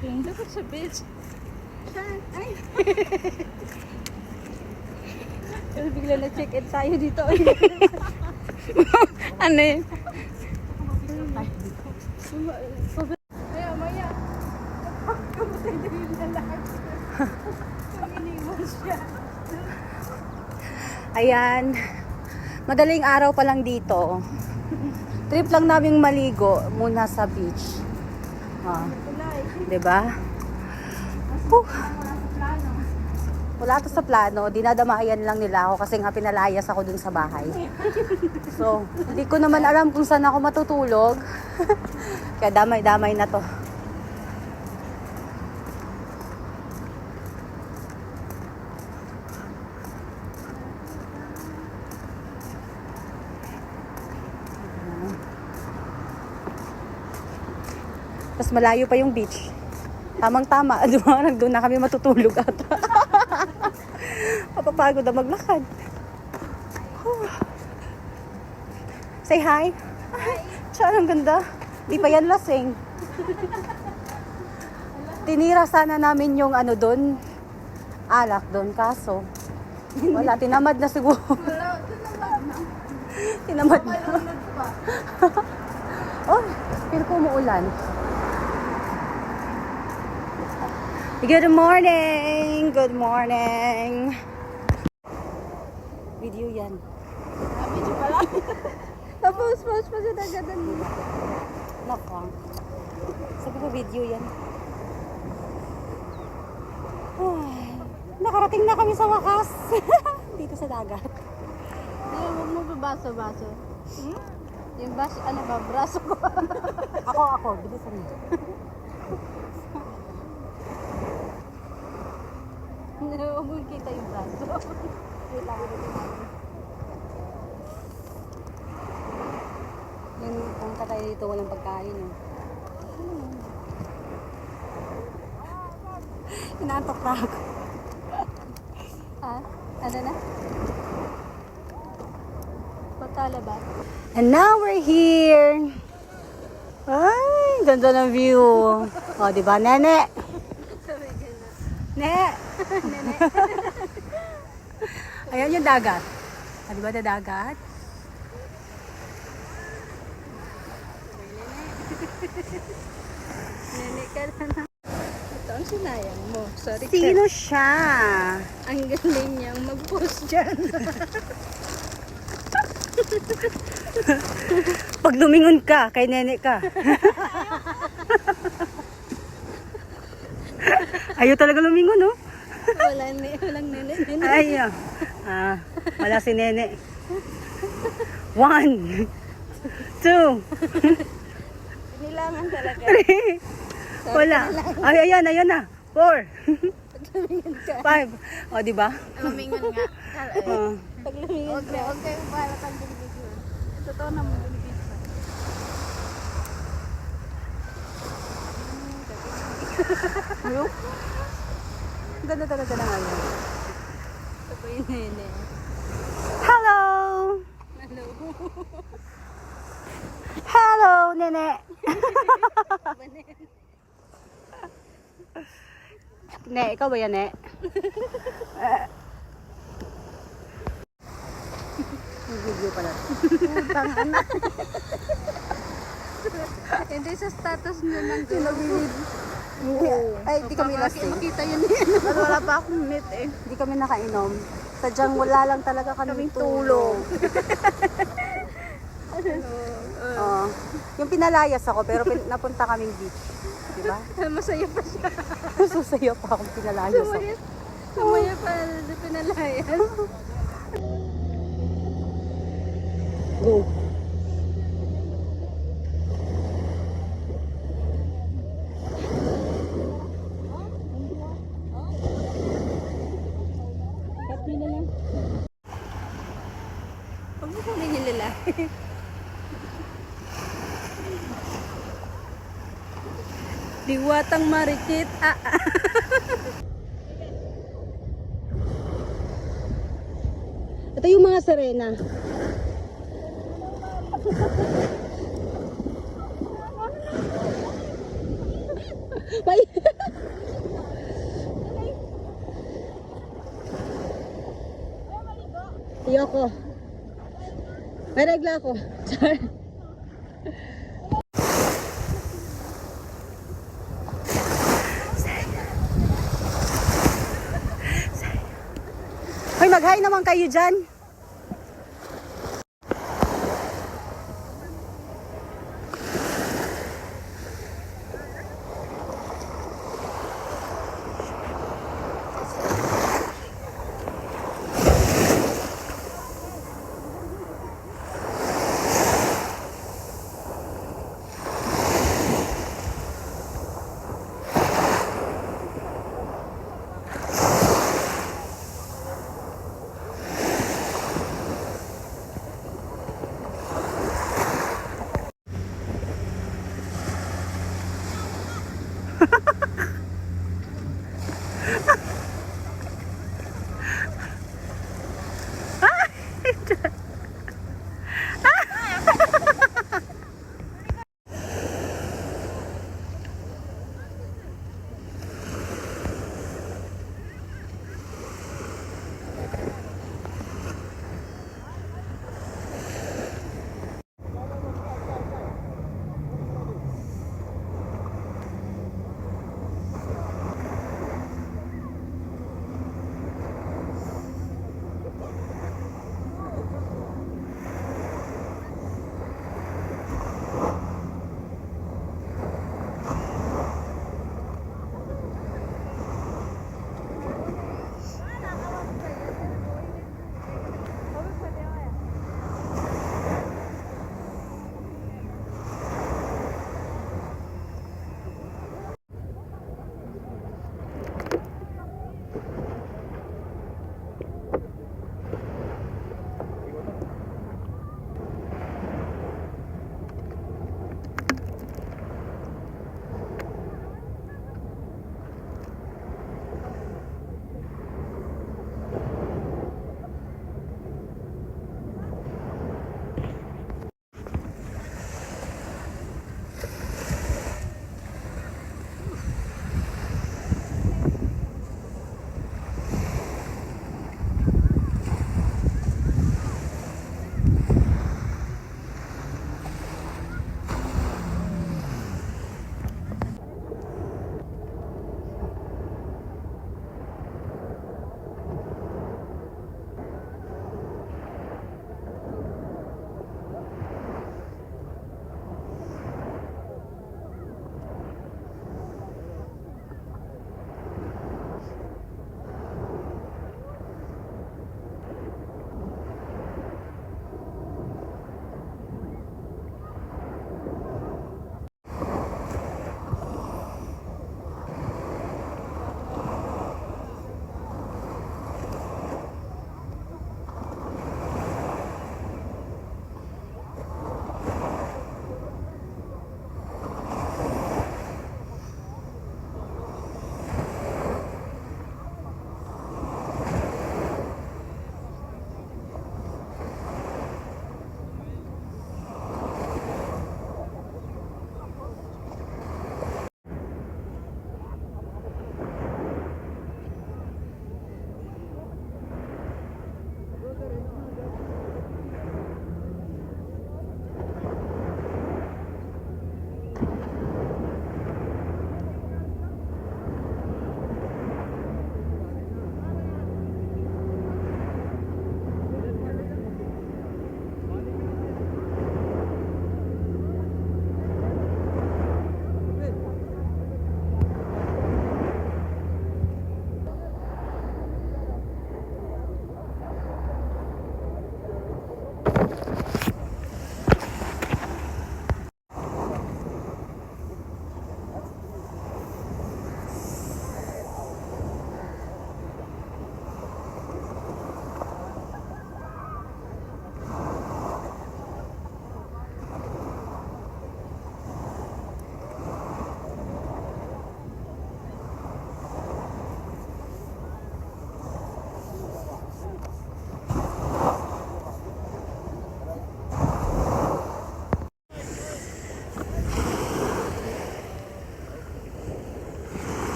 walking. Dapat sa beach. Ay! Kasi bigla na-check-in tayo dito. Ano yun? Maya, maya. Kamatay na yung lalaki. Iniwan siya. Ayan. Madaling araw pa lang dito. Trip lang naming maligo muna sa beach. Diba? Wala to sa plano. Dinadamayan lang nila ako kasi nga pinalayas ako dun sa bahay. So, hindi ko naman alam kung saan ako matutulog. Kaya damay-damay na to. Tapos malayo pa yung beach. Tamang-tama. Doon na kami matutulog ata. Mapapagod na maglakad. Say hi. Hi. Char, ang ganda. Di pa yan lasing. Tinira sana namin yung ano doon. Alak doon. Kaso, wala. Tinamad na siguro. Tinamad na. Oh, pero kung umuulan. Good morning! Good morning! Video yan. Video pala. Tapos, post pa siya nagadan mo. Naka. Sabi ko video yan. Ay, nakarating na kami sa wakas. Dito sa dagat. Huwag mo babaso-baso. Yung baso, ano ba, braso ko. Ako. Bilisan mo. Huwag mo kita yung braso. Wait lang. Yung punta tayo dito, walang pagkain. Inaantok na ako. Ha? Ano na? Patala ba? And now we're here. Ay, ganda ng view. O, diba, nene? Sabi gano'n. Ne! Nene. Ayan yung dagat. Ah, diba na dagat? Nene ka na. Ito ang sinayang mo. Sorry ka. Sino siya? Ang galing niyang mag-post dyan. Pag lumingon ka, kay nene ka. Ayaw talaga lumingon, no? Walang nene. Ay, wala si nene. 1, 2, Nilangan talaga. 3, wala. Ay, ayan na. 4, Lumingon ka. 5. O, diba? Lumingon nga. Pag lumingon ka. Huwag kayong bahala kang binibigyan. Totoo naman binibigyan. Ano? Ganda talaga na ngayon. Ito po yung nene. Hello! Hello. Hello, nene! Ne, ikaw ba yan, ne? Yung video pala. Utang anak. Hindi sa status nyo ng Sinabilib. Ay, di kami lasing. Makita yun yan. Wala pa akong meet eh. Di kami nakainom. Sadyang wala lang talaga kaming tulog. Oo. Yung pinalayas ako, pero napunta kaming beach. Diba? Masaya pa siya. Susaya pa akong pinalayas ako. Sumaya pa pinalayan. Go. Happy na lang. Huwag mo kunin yung lalaki. Diwatang marikit. Ito yung mga sirena. May ako. May regla ako. Char. Hoy, mag-hi naman kayo dyan.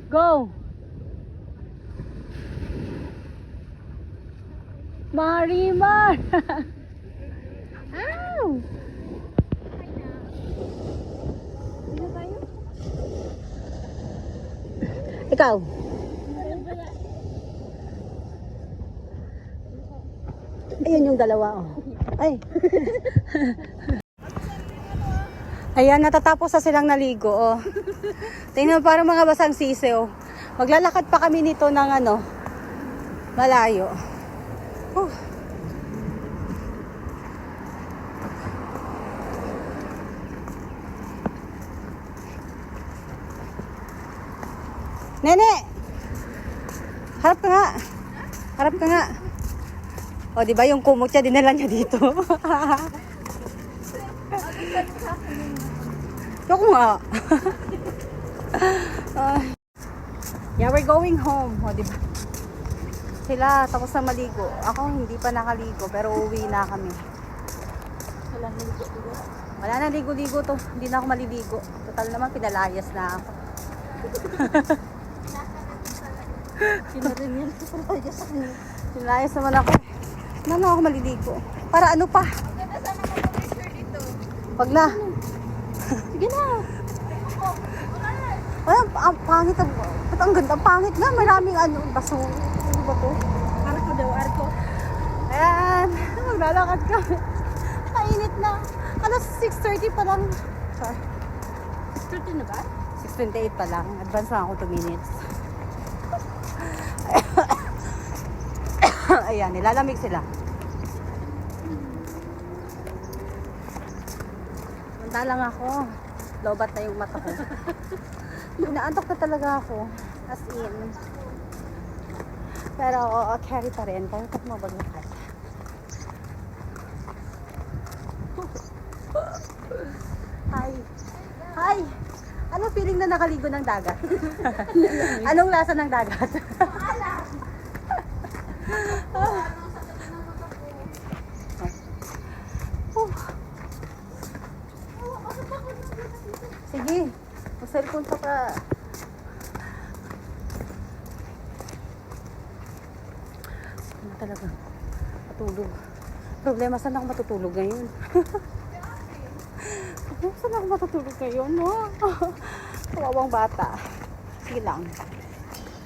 Go! Marimar! Ow! Sino tayo? Ikaw? Ayun yung dalawa, oh. Ay. Ayan, natatapos na silang naligo, oh. Tingnan mo, parang mga basang sisi, oh. Maglalakad pa kami nito ng ano, malayo. Oh. Nene! Harap ka nga. Harap ka nga. O, di ba yung kumot niya, dinala niya dito. Yoko nga. Yeah, we're going home. O, di ba? Sila, tapos na maligo. Ako, hindi pa nakaligo, pero uwi na kami. Wala na ligo-ligo to. Hindi na ako maliligo. Total naman, pinalayas na ako. Sino rin yan? Pinalayas naman ako. Hindi na ako maliligo. Para ano pa? Ganda sana mag-picture dito. Wag na. Sige na. Ay, ang pangit. Ba't ang ganda? Ang pangit na. Maraming ano, baso. Ano ba to? Arko daw, arko. Ayan. Maglalakad kami. Mainit na. Alas 6:30 pa lang. Sorry. 6:30 na ba? 6:28 pa lang. Advance lang ako 2 minutes. Ayan, nilalamig sila. Manta lang ako. Lobat na yung mata ko. Inaantok na talaga ako. As in. Pero carry pa rin. Kaya kat mo maglakad. Hi. Hi. Ano feeling na nakaligo ng dagat? Anong lasa ng dagat? Sige. Mag-cellphone ka pa. Ano talaga? Matulog. Problema, saan ako matutulog ngayon? Saan ako matutulog ngayon, no? Kawawang bata. Sige lang.